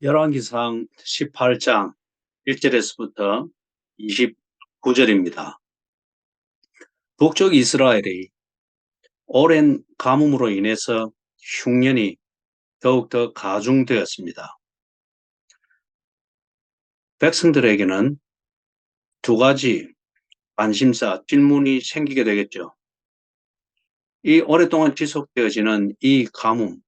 열왕기상 18장 1절에서부터 29절입니다. 북쪽 이스라엘이 오랜 가뭄으로 인해서 흉년이 더욱더 가중되었습니다. 백성들에게는 두 가지 관심사, 질문이 생기게 되겠죠. 이 오랫동안 지속되어지는 이 가뭄,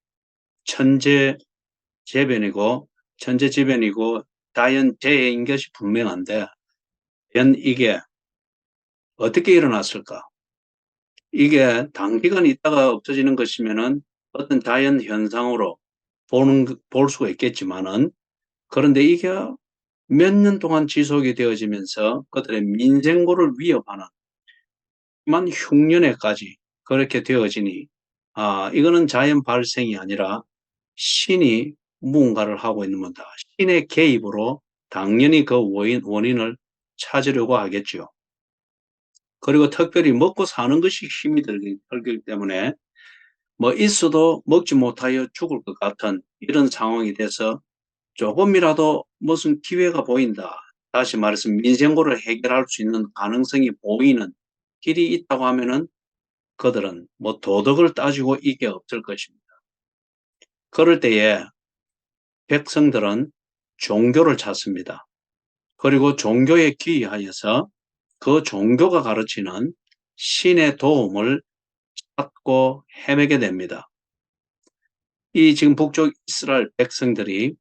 천재지변이고 자연재해인 것이 분명한데 과연 이게 어떻게 일어났을까? 이게 단기간 있다가 없어지는 것이면은 어떤 자연 현상으로 볼 수가 있겠지만은, 그런데 이게 몇 년 동안 지속이 되어지면서 그들의 민생고를 위협하는 만 흉년에까지 그렇게 되어지니, 이거는 자연 발생이 아니라 신이 무언가를 하고 있는 거다. 신의 개입으로 당연히 그 원인을 찾으려고 하겠죠. 그리고 특별히 먹고 사는 것이 힘이 들기 때문에 뭐 있어도 먹지 못하여 죽을 것 같은 이런 상황이 돼서 조금이라도 무슨 기회가 보인다. 다시 말해서 민생고를 해결할 수 있는 가능성이 보이는 길이 있다고 하면은 그들은 뭐 도덕을 따지고 이게 없을 것입니다. 그럴 때에 백성들은 종교를 찾습니다. 그리고 종교에 귀의하여서 그 종교가 가르치는 신의 도움을 찾고 헤매게 됩니다. 이 지금 북쪽 이스라엘 백성들이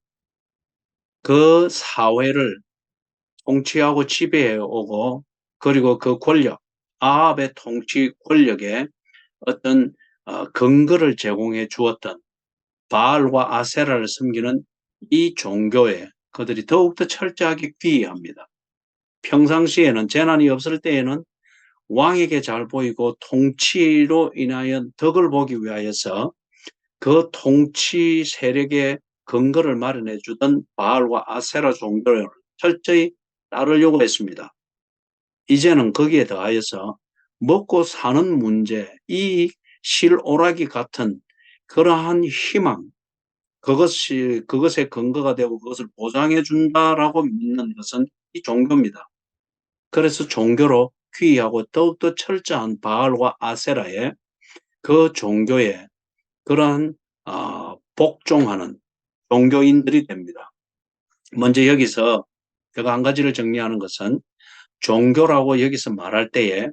그 사회를 통치하고 지배해 오고, 그리고 그 권력, 아합의 통치 권력에 어떤 근거를 제공해 주었던 바알과 아세라를 섬기는 이 종교에 그들이 더욱더 철저하게 귀의합니다. 평상시에는, 재난이 없을 때에는 왕에게 잘 보이고 통치로 인하여 덕을 보기 위하여서 그 통치 세력의 근거를 마련해 주던 바알과 아세라 종교를 철저히 따르려고 했습니다. 이제는 거기에 더하여서 먹고 사는 문제, 이 실오라기 같은 그러한 희망, 그것의 근거가 되고 그것을 보장해 준다라고 믿는 것은 이 종교입니다. 그래서 종교로 귀의하고 더욱더 철저한 바알과 아세라의 그 종교에 그러한 복종하는 종교인들이 됩니다. 먼저 여기서 제가 한 가지를 정리하는 것은, 종교라고 여기서 말할 때에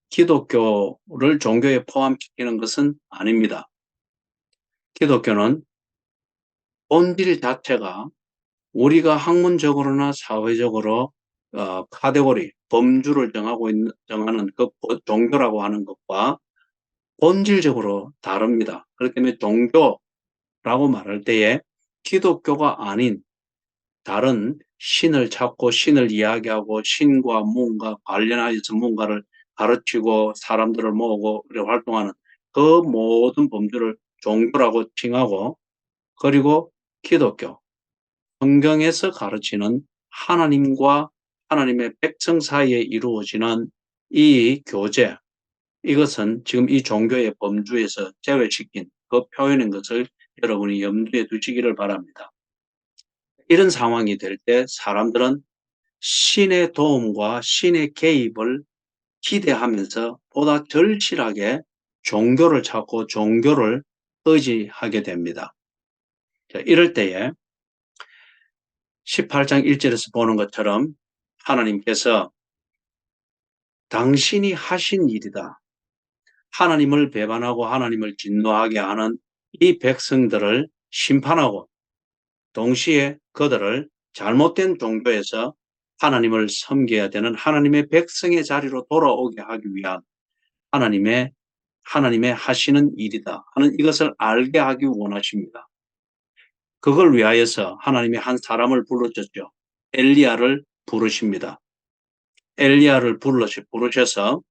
기독교를 종교에 포함시키는 것은 아닙니다. 기독교는 본질 자체가 우리가 학문적으로나 사회적으로 카테고리, 범주를 정하는 그 종교라고 하는 것과 본질적으로 다릅니다. 그렇기 때문에 종교라고 말할 때에 기독교가 아닌 다른 신을 찾고 신을 이야기하고 신과 뭔가 관련하여서 뭔가를 가르치고 사람들을 모으고 활동하는 그 모든 범주를 종교라고 칭하고, 그리고 기독교, 성경에서 가르치는 하나님과 하나님의 백성 사이에 이루어지는 이 교제, 이것은 지금 이 종교의 범주에서 제외시킨 그 표현인 것을 여러분이 염두에 두시기를 바랍니다. 이런 상황이 될 때 사람들은 신의 도움과 신의 개입을 기대하면서 보다 절실하게 종교를 찾고 종교를 의지하게 됩니다. 이럴 때에 18장 1절에서 보는 것처럼 하나님께서 당신이 하신 일이다, 하나님을 배반하고 하나님을 진노하게 하는 이 백성들을 심판하고, 동시에 그들을 잘못된 종교에서 하나님을 섬겨야 되는 하나님의 백성의 자리로 돌아오게 하기 위한 하나님의 하시는 일이다 하는 이것을 알게 하기 원하십니다. 그걸 위하여서 하나님이 한 사람을 불러줬죠. 엘리야를 부르십니다. 엘리야를 부르셔서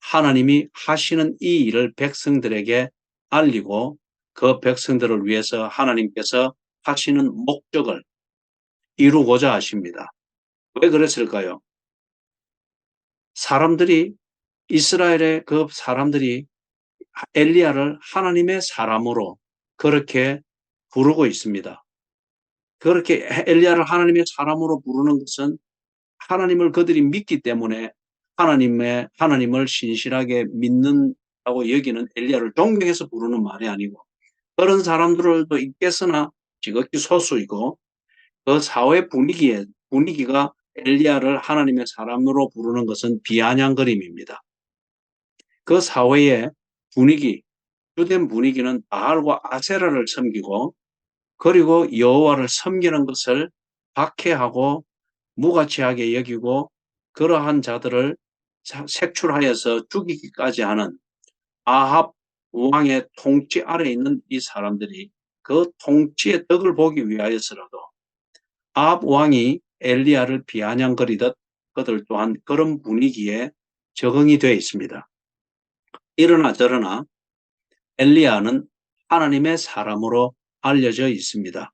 하나님이 하시는 이 일을 백성들에게 알리고, 그 백성들을 위해서 하나님께서 하시는 목적을 이루고자 하십니다. 왜 그랬을까요? 이스라엘의 그 사람들이 엘리야를 하나님의 사람으로 그렇게 부르고 있습니다. 그렇게 엘리야를 하나님의 사람으로 부르는 것은 하나님을 그들이 믿기 때문에 하나님을 신실하게 믿는다고 여기는 엘리야를 존경해서 부르는 말이 아니고, 그런 사람들도 있겠으나 지극히 소수이고, 그 사회 분위기가 엘리야를 하나님의 사람으로 부르는 것은 비아냥거림입니다. 그 사회의 주된 분위기는 바알과 아세라를 섬기고, 그리고 여호와를 섬기는 것을 박해하고 무가치하게 여기고, 그러한 자들을 색출하여서 죽이기까지 하는 아합 왕의 통치 아래에 있는 이 사람들이 그 통치의 덕을 보기 위하여서라도 아합 왕이 엘리야를 비아냥거리듯 그들 또한 그런 분위기에 적응이 되어 있습니다. 이러나 저러나 엘리야는 하나님의 사람으로 알려져 있습니다.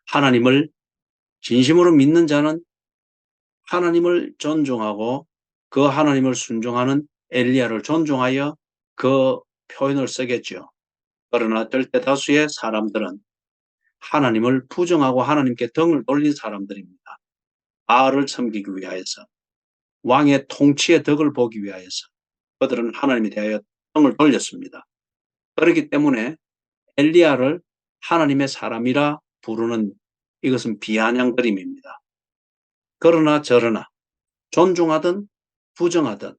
하나님을 진심으로 믿는 자는 하나님을 존중하고 그 하나님을 순종하는 엘리야를 존중하여 그 표현을 쓰겠죠. 그러나 절대 다수의 사람들은 하나님을 부정하고 하나님께 등을 돌린 사람들입니다. 바알을 섬기기 위하여서, 왕의 통치의 덕을 보기 위하여서 그들은 하나님에 대하여 등을 돌렸습니다. 그렇기 때문에 엘리야를 하나님의 사람이라 부르는 이것은 비아냥거림입니다. 그러나 저러나 존중하든 부정하든,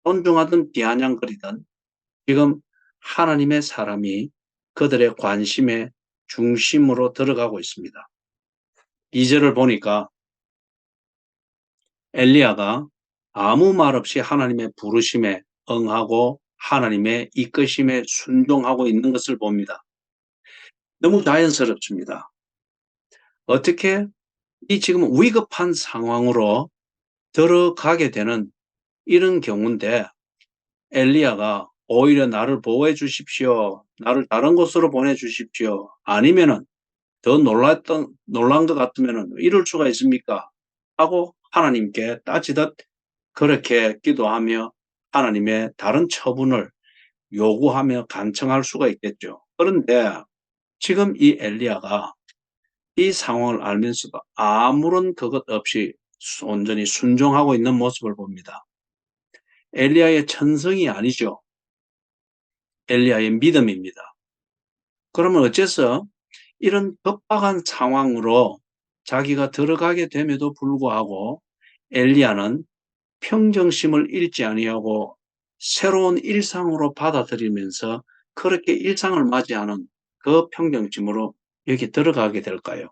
존중하든 비아냥거리든 지금 하나님의 사람이 그들의 관심의 중심으로 들어가고 있습니다. 2절을 보니까 엘리야가 아무 말 없이 하나님의 부르심에 응하고 하나님의 이끄심에 순종하고 있는 것을 봅니다. 너무 자연스럽습니다. 어떻게 이 지금 위급한 상황으로 들어가게 되는 이런 경우인데 엘리야가 오히려 나를 보호해 주십시오, 나를 다른 곳으로 보내주십시오, 아니면은 더 놀란 것 같으면은 이럴 수가 있습니까? 하고 하나님께 따지듯 그렇게 기도하며 하나님의 다른 처분을 요구하며 간청할 수가 있겠죠. 그런데 지금 이 엘리야가 이 상황을 알면서도 아무런 그것 없이 온전히 순종하고 있는 모습을 봅니다. 엘리야의 천성이 아니죠. 엘리야의 믿음입니다. 그러면 어째서 이런 급박한 상황으로 자기가 들어가게 됨에도 불구하고 엘리야는 평정심을 잃지 아니하고 새로운 일상으로 받아들이면서 그렇게 일상을 맞이하는 그 평정심으로 여기 들어가게 될까요?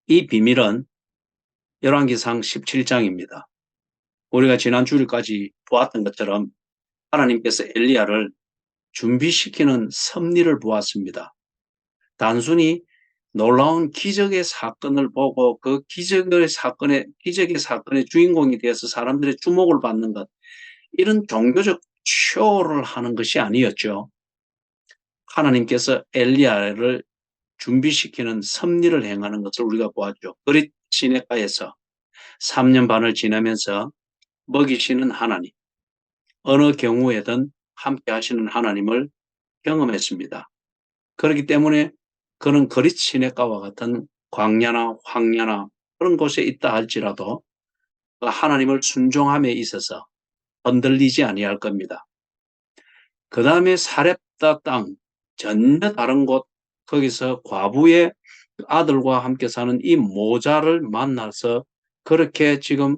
이 비밀은 열왕기상 17장입니다. 우리가 지난 주일까지 보았던 것처럼 하나님께서 엘리야를 준비시키는 섭리를 보았습니다. 단순히 놀라운 기적의 사건을 보고 그 기적의 사건의 주인공이 되어서 사람들의 주목을 받는 것, 이런 종교적 쇼를 하는 것이 아니었죠. 하나님께서 엘리야를 준비시키는 섭리를 행하는 것을 우리가 보았죠. 그릿 시내가에서 3년 반을 지나면서 먹이시는 하나님, 어느 경우에든 함께 하시는 하나님을 경험했습니다. 그렇기 때문에 그는 그릿 시내가와 같은 광야나 황야나 그런 곳에 있다 할지라도 그 하나님을 순종함에 있어서 흔들리지 아니할 겁니다. 그 다음에 사렙다 땅, 전혀 다른 곳, 거기서 과부의 아들과 함께 사는 이 모자를 만나서 그렇게 지금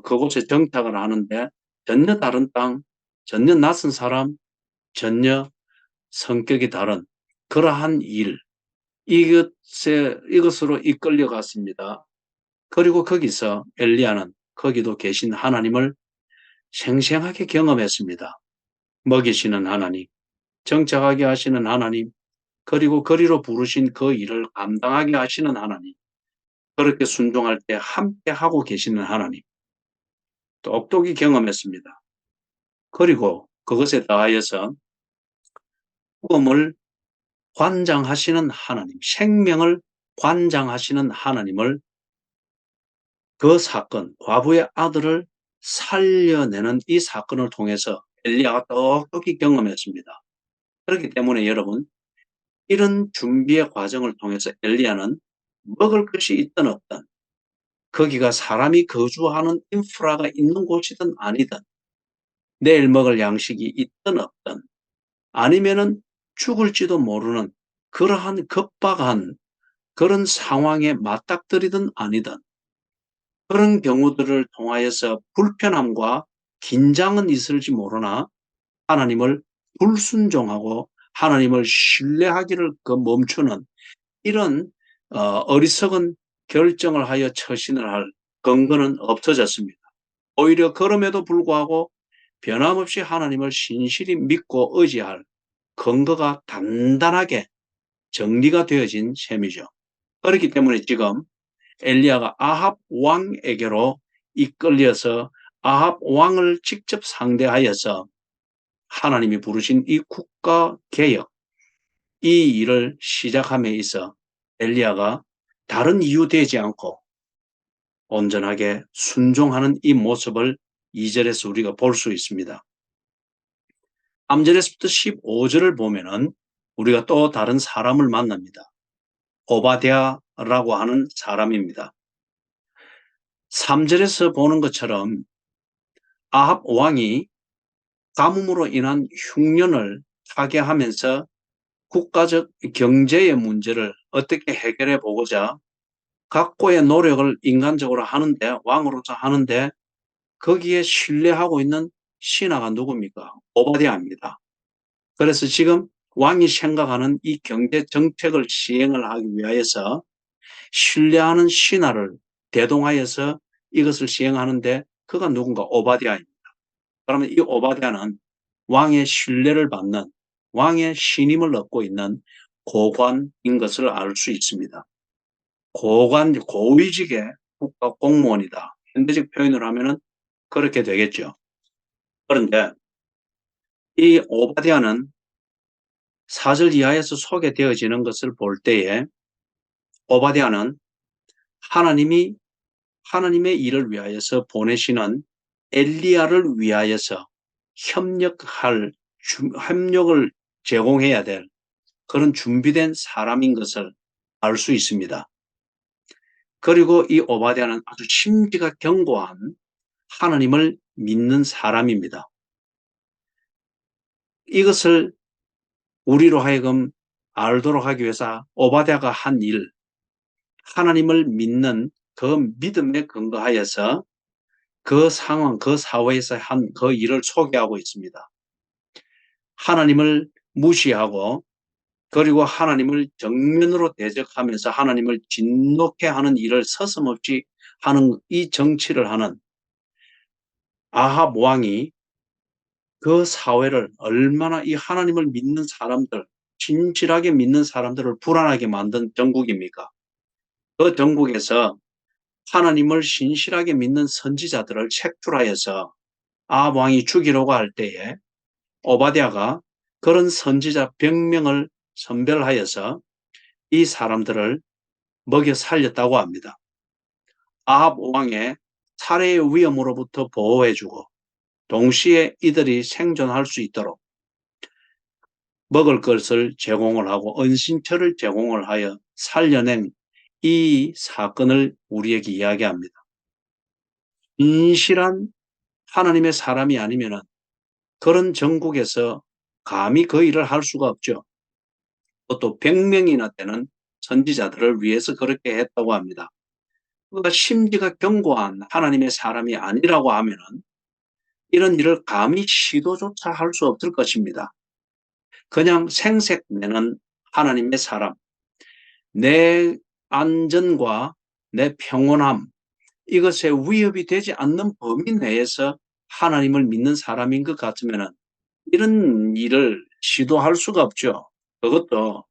그곳에 정착을 하는데, 전혀 다른 땅, 전혀 낯선 사람, 전혀 성격이 다른 그러한 일, 이것으로 이끌려갔습니다. 그리고 거기서 엘리야는 거기도 계신 하나님을 생생하게 경험했습니다. 먹이시는 하나님, 정착하게 하시는 하나님, 그리고 거리로 부르신 그 일을 감당하게 하시는 하나님, 그렇게 순종할 때 함께 하고 계시는 하나님, 똑똑히 경험했습니다. 그리고 그것에 더하여서 죽음을 관장하시는 하나님, 생명을 관장하시는 하나님을, 그 사건, 과부의 아들을 살려내는 이 사건을 통해서 엘리야가 똑똑히 경험했습니다. 그렇기 때문에 여러분, 이런 준비의 과정을 통해서 엘리야는 먹을 것이 있든 없든, 거기가 사람이 거주하는 인프라가 있는 곳이든 아니든, 내일 먹을 양식이 있든 없든, 아니면은 죽을지도 모르는 그러한 급박한 그런 상황에 맞닥뜨리든 아니든, 그런 경우들을 통하여서 불편함과 긴장은 있을지 모르나 하나님을 불순종하고 하나님을 신뢰하기를 멈추는 이런 어리석은 결정을 하여 처신을 할 근거는 없어졌습니다. 오히려 그럼에도 불구하고 변함없이 하나님을 신실히 믿고 의지할 근거가 단단하게 정리가 되어진 셈이죠. 그렇기 때문에 지금 엘리야가 아합 왕에게로 이끌려서 아합 왕을 직접 상대하여서 하나님이 부르신 이 국가 개혁, 이 일을 시작함에 있어 엘리야가 다른 이유 되지 않고 온전하게 순종하는 이 모습을 2절에서 우리가 볼 수 있습니다. 3절에서부터 15절을 보면은 우리가 또 다른 사람을 만납니다. 오바댜라고 하는 사람입니다. 3절에서 보는 것처럼 아합 왕이 가뭄으로 인한 흉년을 타개하면서 국가적 경제의 문제를 어떻게 해결해 보고자 각고의 노력을 인간적으로 하는데, 왕으로서 하는데 거기에 신뢰하고 있는 신하가 누굽니까? 오바댜입니다. 그래서 지금 왕이 생각하는 이 경제 정책을 시행을 하기 위하여서 신뢰하는 신하를 대동하여서 이것을 시행하는데 그가 누군가? 오바댜입니다. 그러면 이 오바댜는 왕의 신뢰를 받는, 왕의 신임을 얻고 있는 고관인 것을 알 수 있습니다. 고관, 고위직의 국가 공무원이다. 현대적 표현을 하면은 그렇게 되겠죠. 그런데 이 오바댜는 4절 이하에서 소개되어지는 것을 볼 때에 오바댜는 하나님이 하나님의 일을 위하여서 보내시는 엘리야를 위하여서 협력을 제공해야 될 그런 준비된 사람인 것을 알 수 있습니다. 그리고 이 오바댜는 아주 심지가 견고한 하나님을 믿는 사람입니다. 이것을 우리로 하여금 알도록 하기 위해서 오바댜가 한 일, 하나님을 믿는 그 믿음에 근거하여서 그 상황, 그 사회에서 한 그 일을 소개하고 있습니다. 하나님을 무시하고 그리고 하나님을 정면으로 대적하면서 하나님을 진노케 하는 일을 서슴없이 하는 이 정치를 하는 아합 왕이 그 사회를 얼마나 이 하나님을 믿는 사람들, 진실하게 믿는 사람들을 불안하게 만든 정국입니까? 그 정국에서 하나님을 신실하게 믿는 선지자들을 책출하여서 아합 왕이 죽이려고 할 때에 오바댜가 그런 선지자 100명을 선별하여서 이 사람들을 먹여 살렸다고 합니다. 아합 왕의 살해의 위험으로부터 보호해주고 동시에 이들이 생존할 수 있도록 먹을 것을 제공을 하고 은신처를 제공을 하여 살려낸 이 사건을 우리에게 이야기합니다. 진실한 하나님의 사람이 아니면은 그런 정국에서 감히 그 일을 할 수가 없죠. 또 100명이나 되는 선지자들을 위해서 그렇게 했다고 합니다. 그가 심지가 견고한 하나님의 사람이 아니라고 하면은 이런 일을 감히 시도조차 할 수 없을 것입니다. 그냥 생색내는 하나님의 사람, 내 안전과 내 평온함, 이것에 위협이 되지 않는 범위 내에서 하나님을 믿는 사람인 것 같으면은 이런 일을 시도할 수가 없죠. 그것도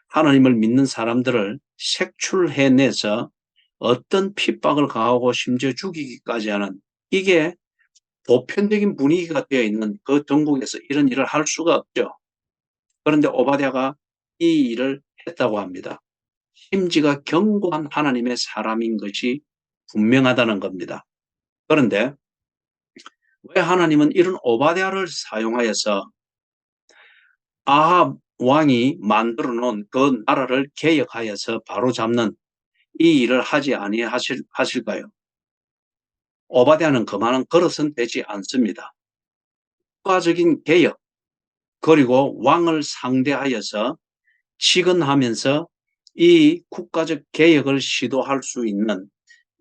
하나님을 믿는 사람들을 색출해내서 어떤 핍박을 가하고 심지어 죽이기까지 하는, 이게 보편적인 분위기가 되어 있는 그 전국에서 이런 일을 할 수가 없죠. 그런데 오바댜가 이 일을 했다고 합니다. 심지가 견고한 하나님의 사람인 것이 분명하다는 겁니다. 그런데 왜 하나님은 이런 오바댜를 사용하여서 아합 왕이 만들어 놓은 그 나라를 개혁하여서 바로잡는 이 일을 하지 아니하실까요? 오바댜는 그만한 그릇은 되지 않습니다. 국가적인 개혁 그리고 왕을 상대하여서 치근하면서 이 국가적 개혁을 시도할 수 있는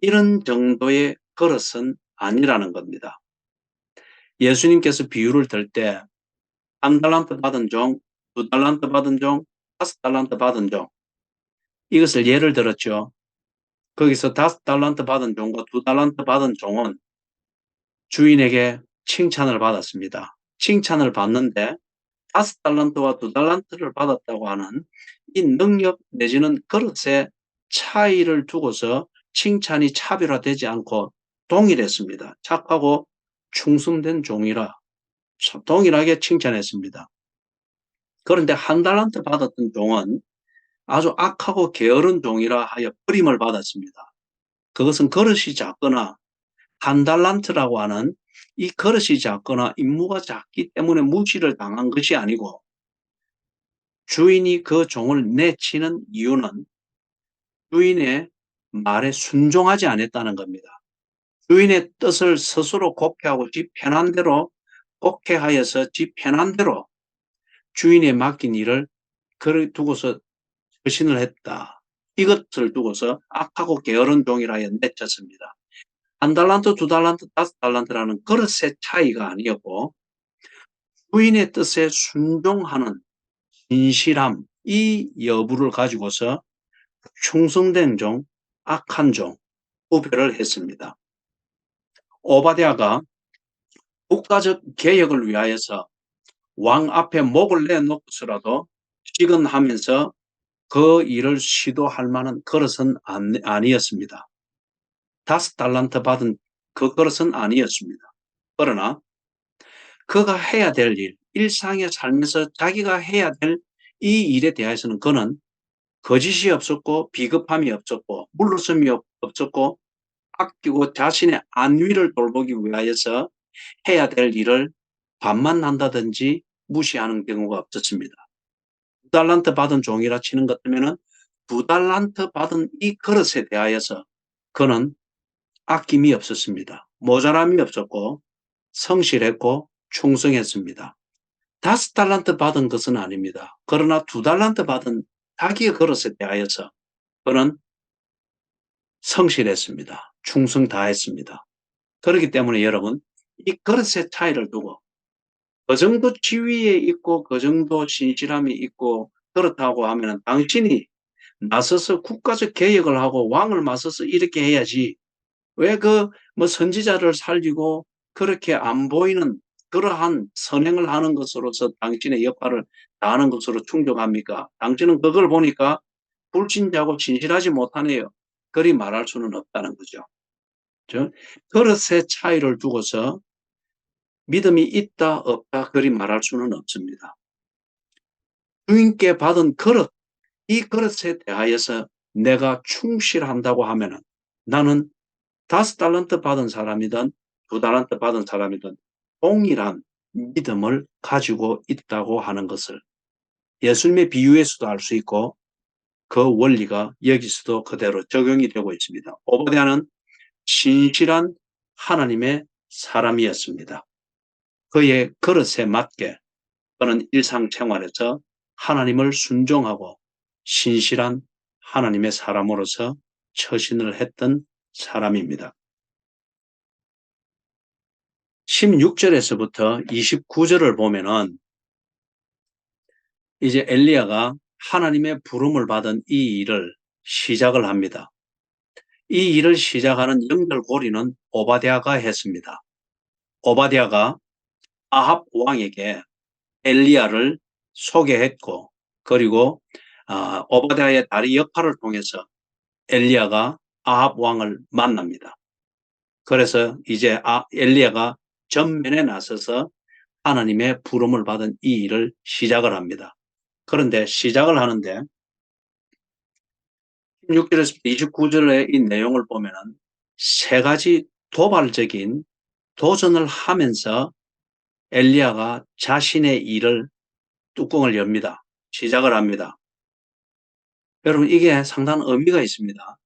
이런 정도의 그릇은 아니라는 겁니다. 예수님께서 비유를 들 때 한 달란트 받은 종, 두 달란트 받은 종, 다섯 달란트 받은 종 이것을 예를 들었죠. 거기서 다섯 달란트 받은 종과 두 달란트 받은 종은 주인에게 칭찬을 받았습니다. 칭찬을 받는데 다섯 달란트와 두 달란트를 받았다고 하는 이 능력 내지는 그릇의 차이를 두고서 칭찬이 차별화되지 않고 동일했습니다. 착하고 충성된 종이라 동일하게 칭찬했습니다. 그런데 한 달란트 받았던 종은 아주 악하고 게으른 종이라 하여 버림을 받았습니다. 그것은 그릇이 작거나 한 달란트라고 하는 이 그릇이 작거나 임무가 작기 때문에 무시를 당한 것이 아니고 주인이 그 종을 내치는 이유는 주인의 말에 순종하지 않았다는 겁니다. 주인의 뜻을 스스로 곡해하고 지 편한 대로 곡해하여서 지 편한 대로 주인에 맡긴 일을 그를 두고서 처신을 했다. 이것을 두고서 악하고 게으른 종이라 하여 내쳤습니다. 한 달란트, 두 달란트, 다섯 달란트라는 그릇의 차이가 아니었고 주인의 뜻에 순종하는 진실함, 이 여부를 가지고서 충성된 종, 악한 종 구별을 했습니다. 오바댜가 국가적 개혁을 위하여서 왕 앞에 목을 내놓고서라도 시근하면서 그 일을 시도할 만한 그릇은 아니었습니다. 다섯 달란트 받은 그 그릇은 아니었습니다. 그러나 그가 해야 될 일, 일상의 삶에서 자기가 해야 될 이 일에 대해서는 그는 거짓이 없었고 비겁함이 없었고 물러섬이 없었고 아끼고 자신의 안위를 돌보기 위하여서 해야 될 일을 반만 한다든지 무시하는 경우가 없었습니다. 두 달란트 받은 종이라 치는 것 같으면 두 달란트 받은 이 그릇에 대하여서 그는 아낌이 없었습니다. 모자람이 없었고 성실했고 충성했습니다. 다섯 달란트 받은 것은 아닙니다. 그러나 두 달란트 받은 자기의 그릇에 대하여서 그는 성실했습니다. 충성 다했습니다. 그렇기 때문에 여러분 이 그릇의 차이를 두고 그 정도 지위에 있고 그 정도 신실함이 있고 그렇다고 하면 당신이 나서서 국가적 개혁을 하고 왕을 맞서서 이렇게 해야지 왜 뭐 선지자를 살리고 그렇게 안 보이는 그러한 선행을 하는 것으로서 당신의 역할을 다하는 것으로 충족합니까? 당신은 그걸 보니까 불신자고 진실하지 못하네요. 그리 말할 수는 없다는 거죠. 그릇의 차이를 두고서 믿음이 있다 없다 그리 말할 수는 없습니다. 주인께 받은 그릇, 이 그릇에 대하여서 내가 충실한다고 하면은 나는 다섯 달란트 받은 사람이든 두 달란트 받은 사람이든 동일한 믿음을 가지고 있다고 하는 것을 예수님의 비유에서도 알 수 있고 그 원리가 여기서도 그대로 적용이 되고 있습니다. 오바댜는 신실한 하나님의 사람이었습니다. 그의 그릇에 맞게 그는 일상생활에서 하나님을 순종하고 신실한 하나님의 사람으로서 처신을 했던 사람입니다. 16절에서부터 29절을 보면은 이제 엘리야가 하나님의 부름을 받은 이 일을 시작을 합니다. 이 일을 시작하는 연결고리는 오바댜가 했습니다. 오바댜가 아합 왕에게 엘리야를 소개했고 그리고 오바댜의 다리 역할을 통해서 엘리야가 아합 왕을 만납니다. 그래서 이제 엘리야가 전면에 나서서 하나님의 부름을 받은 이 일을 시작을 합니다. 그런데 시작을 하는데 16절에서 29절의 이 내용을 보면은 세 가지 도발적인 도전을 하면서 엘리야가 자신의 일을 뚜껑을 엽니다. 시작을 합니다. 여러분, 이게 상당한 의미가 있습니다.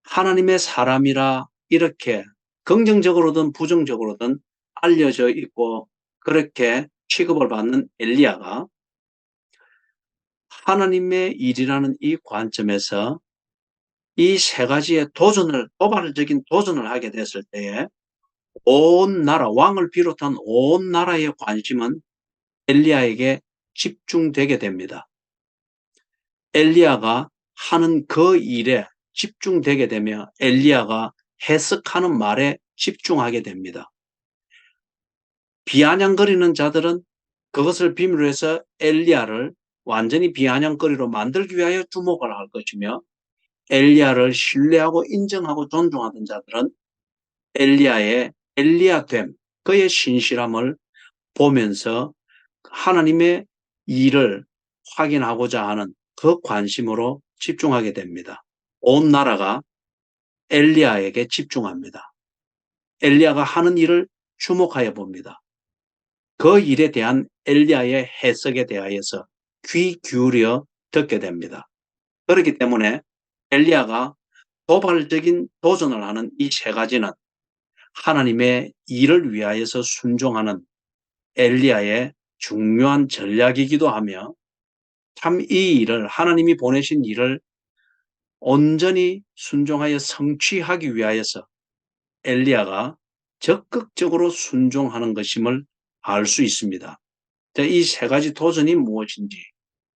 하나님의 사람이라 이렇게 긍정적으로든 부정적으로든 알려져 있고 그렇게 취급을 받는 엘리야가 하나님의 일이라는 이 관점에서 이 세 가지의 도발적인 도전을 하게 됐을 때에 온 나라, 왕을 비롯한 온 나라의 관심은 엘리야에게 집중되게 됩니다. 엘리야가 하는 그 일에 집중되게 되며 엘리야가 해석하는 말에 집중하게 됩니다. 비아냥거리는 자들은 그것을 비밀로 해서 엘리야를 완전히 비아냥거리로 만들기 위하여 주목을 할 것이며 엘리야를 신뢰하고 인정하고 존중하던 자들은 엘리야의 엘리야됨, 그의 신실함을 보면서 하나님의 일을 확인하고자 하는 그 관심으로 집중하게 됩니다. 온 나라가 엘리야에게 집중합니다. 엘리야가 하는 일을 주목하여 봅니다. 그 일에 대한 엘리야의 해석에 대하여서 귀 기울여 듣게 됩니다. 그렇기 때문에 엘리야가 도발적인 도전을 하는 이 세 가지는 하나님의 일을 위하여서 순종하는 엘리야의 중요한 전략이기도 하며 참 이 일을 하나님이 보내신 일을 온전히 순종하여 성취하기 위하여서 엘리야가 적극적으로 순종하는 것임을 알 수 있습니다. 이 세 가지 도전이 무엇인지,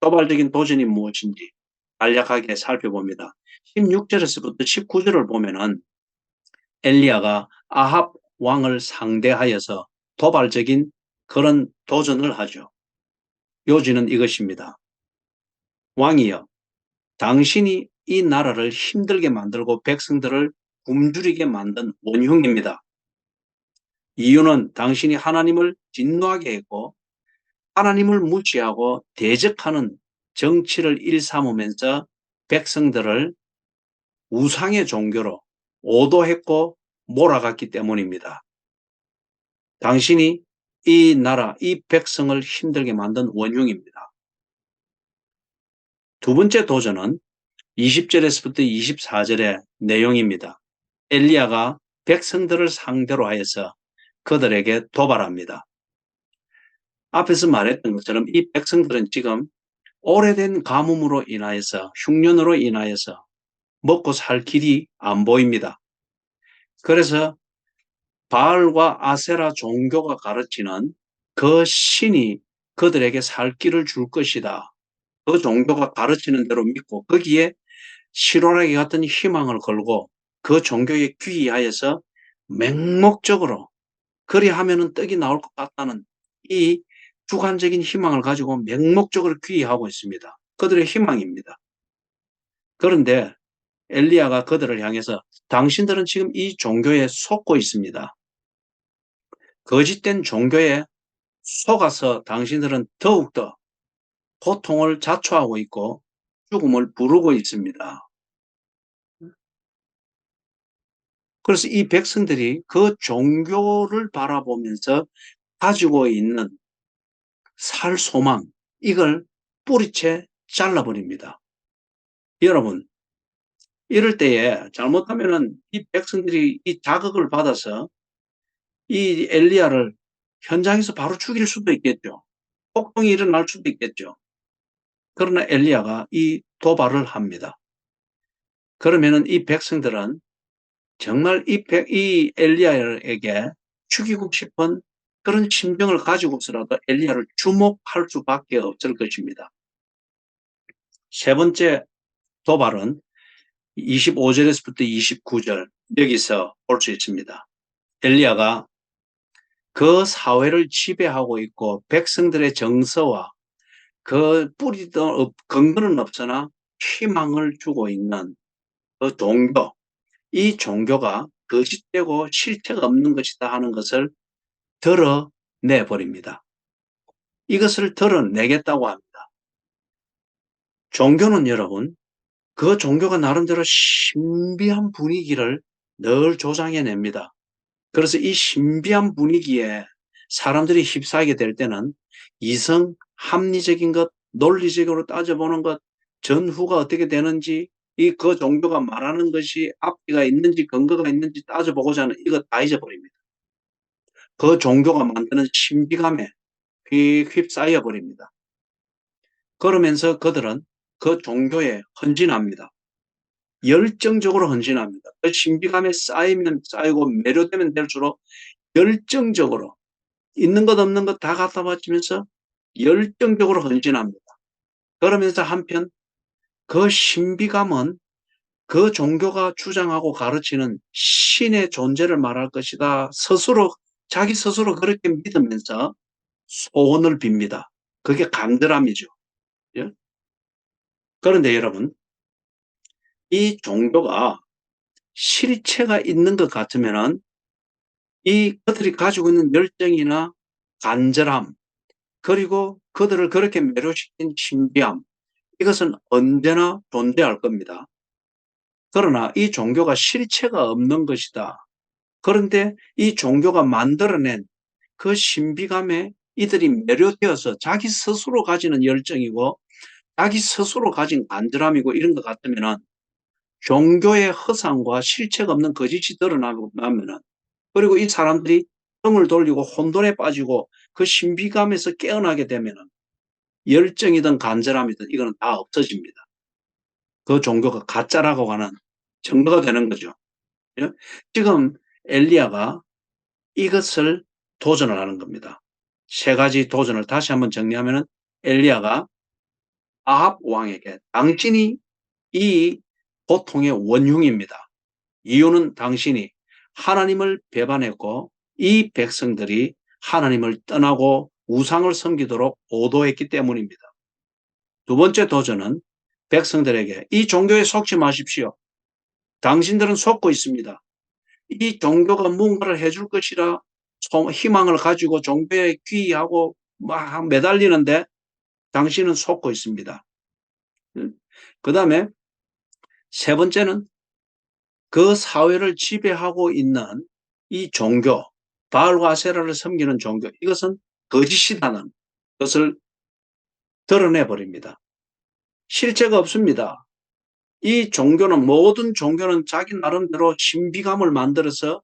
도발적인 도전이 무엇인지 간략하게 살펴봅니다. 16절에서부터 19절을 보면은 엘리야가 아합 왕을 상대하여서 도발적인 그런 도전을 하죠. 요지는 이것입니다. 왕이여, 당신이 이 나라를 힘들게 만들고 백성들을 굶주리게 만든 원흉입니다. 이유는 당신이 하나님을 진노하게 했고 하나님을 무시하고 대적하는 정치를 일삼으면서 백성들을 우상의 종교로 오도했고 몰아갔기 때문입니다. 당신이 이 나라, 이 백성을 힘들게 만든 원흉입니다. 두 번째 도전은 20절에서부터 24절의 내용입니다. 엘리야가 백성들을 상대로 하여서 그들에게 도발합니다. 앞에서 말했던 것처럼 이 백성들은 지금 오래된 가뭄으로 인하여서 흉년으로 인하여서 먹고 살 길이 안 보입니다. 그래서 바알과 아세라 종교가 가르치는 그 신이 그들에게 살 길을 줄 것이다. 그 종교가 가르치는 대로 믿고 거기에 실오라기 같은 희망을 걸고 그 종교에 귀의하여서 맹목적으로 그리하면은 떡이 나올 것 같다는 이 주관적인 희망을 가지고 맹목적으로 귀의하고 있습니다. 그들의 희망입니다. 그런데 엘리야가 그들을 향해서 당신들은 지금 이 종교에 속고 있습니다. 거짓된 종교에 속아서 당신들은 더욱더 고통을 자초하고 있고 죽음을 부르고 있습니다. 그래서 이 백성들이 그 종교를 바라보면서 가지고 있는 살 소망, 이걸 뿌리채 잘라버립니다. 여러분, 이럴 때에 잘못하면은 이 백성들이 이 자극을 받아서 이 엘리야를 현장에서 바로 죽일 수도 있겠죠. 폭동이 일어날 수도 있겠죠. 그러나 엘리야가 이 도발을 합니다. 그러면은 이 백성들은 정말 이 엘리야에게 죽이고 싶은 그런 심정을 가지고서라도 엘리야를 주목할 수밖에 없을 것입니다. 세 번째 도발은 25절에서부터 29절 여기서 볼 수 있습니다. 엘리야가 그 사회를 지배하고 있고 백성들의 정서와 그 뿌리도 근거는 없으나 희망을 주고 있는 그 종교, 이 종교가 거짓되고 실체가 없는 것이다 하는 것을 드러내버립니다. 이것을 드러내겠다고 합니다. 종교는 여러분, 그 종교가 나름대로 신비한 분위기를 늘 조장해냅니다. 그래서 이 신비한 분위기에 사람들이 휩싸이게 될 때는 이성 합리적인 것, 논리적으로 따져보는 것, 전후가 어떻게 되는지, 그 종교가 말하는 것이 앞뒤가 있는지 근거가 있는지 따져보고자 하는 이거 다 잊어버립니다. 그 종교가 만드는 신비감에 휩싸여 버립니다. 그러면서 그들은 그 종교에 헌신합니다. 열정적으로 헌신합니다. 그 신비감에 쌓이면 쌓이고 매료되면 될수록 열정적으로 있는 것 없는 것 다 갖다 바치면서 열정적으로 헌신합니다. 그러면서 한편 그 신비감은 그 종교가 주장하고 가르치는 신의 존재를 말할 것이다. 자기 스스로 그렇게 믿으면서 소원을 빕니다. 그게 간절함이죠. 예? 그런데 여러분, 이 종교가 실체가 있는 것 같으면은 그들이 가지고 있는 열정이나 간절함, 그리고 그들을 그렇게 매료시킨 신비함, 이것은 언제나 존재할 겁니다. 그러나 이 종교가 실체가 없는 것이다. 그런데 이 종교가 만들어낸 그 신비감에 이들이 매료되어서 자기 스스로 가지는 열정이고 자기 스스로 가진 간절함이고 이런 것 같으면은 종교의 허상과 실체가 없는 거짓이 드러나면은, 그리고 이 사람들이 등을 돌리고 혼돈에 빠지고 그 신비감에서 깨어나게 되면은 열정이든 간절함이든 이거는 다 없어집니다. 그 종교가 가짜라고 하는 증거가 되는 거죠. 예? 지금 엘리야가 이것을 도전을 하는 겁니다. 세 가지 도전을 다시 한번 정리하면은, 엘리야가 아합 왕에게 당신이 이 고통의 원흉입니다. 이유는 당신이 하나님을 배반했고 이 백성들이 하나님을 떠나고 우상을 섬기도록 오도했기 때문입니다. 두 번째 도전은 백성들에게 이 종교에 속지 마십시오. 당신들은 속고 있습니다. 이 종교가 뭔가를 해줄 것이라 희망을 가지고 종교에 귀의하고 막 매달리는데 당신은 속고 있습니다. 그 다음에 세 번째는 그 사회를 지배하고 있는 이 종교, 바알과 아세라를 섬기는 종교, 이것은 거짓이라는 것을 드러내 버립니다. 실체가 없습니다. 이 종교는, 모든 종교는 자기 나름대로 신비감을 만들어서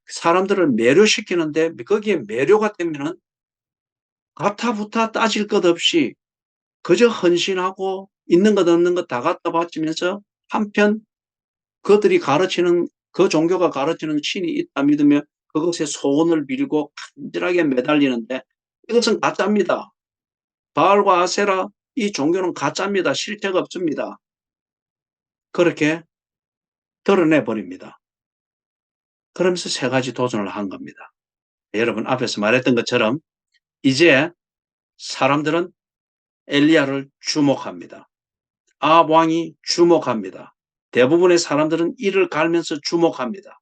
사람들을 매료시키는데, 거기에 매료가 되면은 가타부타 따질 것 없이 그저 헌신하고 있는 것 없는 것 다 갖다 바치면서 한편 그들이 가르치는, 그 종교가 가르치는 신이 있다 믿으며 그것에 소원을 빌고 간절하게 매달리는데 이것은 가짜입니다. 바알과 아세라, 이 종교는 가짜입니다. 실체가 없습니다. 그렇게 드러내 버립니다. 그러면서 세 가지 도전을 한 겁니다. 여러분 앞에서 말했던 것처럼 이제 사람들은 엘리야를 주목합니다. 아합 왕이 주목합니다. 대부분의 사람들은 이를 갈면서 주목합니다.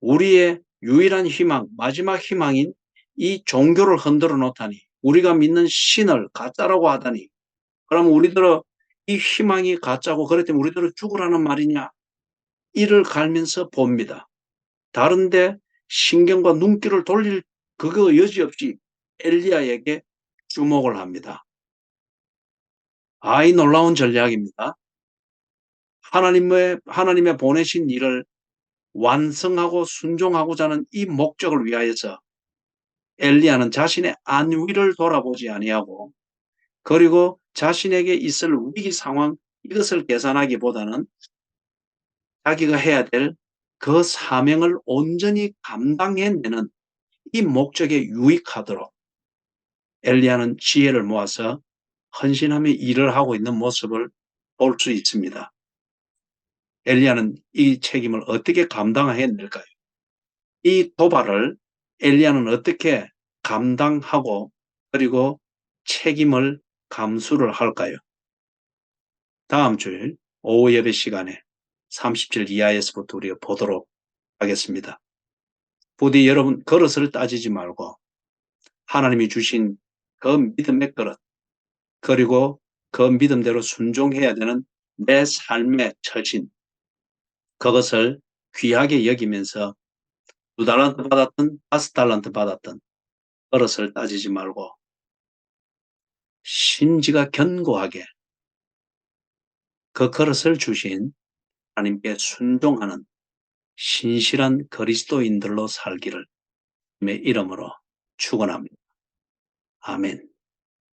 우리의 유일한 희망, 마지막 희망인 이 종교를 흔들어 놓다니, 우리가 믿는 신을 가짜라고 하다니, 그럼 우리들은 이 희망이 가짜고 그랬더니 우리들은 죽으라는 말이냐, 이를 갈면서 봅니다. 다른데 신경과 눈길을 돌릴 그거 여지없이 엘리야에게 주목을 합니다. 이 놀라운 전략입니다. 하나님의 보내신 일을 완성하고 순종하고자 하는 이 목적을 위하여서 엘리야는 자신의 안위를 돌아보지 아니하고, 그리고 자신에게 있을 위기 상황, 이것을 계산하기보다는 자기가 해야 될 그 사명을 온전히 감당해내는 이 목적에 유익하도록 엘리야는 지혜를 모아서 헌신하며 일을 하고 있는 모습을 볼 수 있습니다. 엘리야는 이 책임을 어떻게 감당해낼까요? 이 도발을 엘리야는 어떻게 감당하고 그리고 책임을 감수를 할까요? 다음 주일 오후 예배 시간에 30절 이하에서부터 우리가 보도록 하겠습니다. 부디 여러분 그릇을 따지지 말고 하나님이 주신 그 믿음의 그릇, 그리고 그 믿음대로 순종해야 되는 내 삶의 처신, 그것을 귀하게 여기면서 2달란트 받았든 5달란트 받았든 그릇을 따지지 말고 심지가 견고하게 그 그릇을 주신 하나님께 순종하는 신실한 그리스도인들로 살기를 주님의 이름으로 축원합니다. 아멘.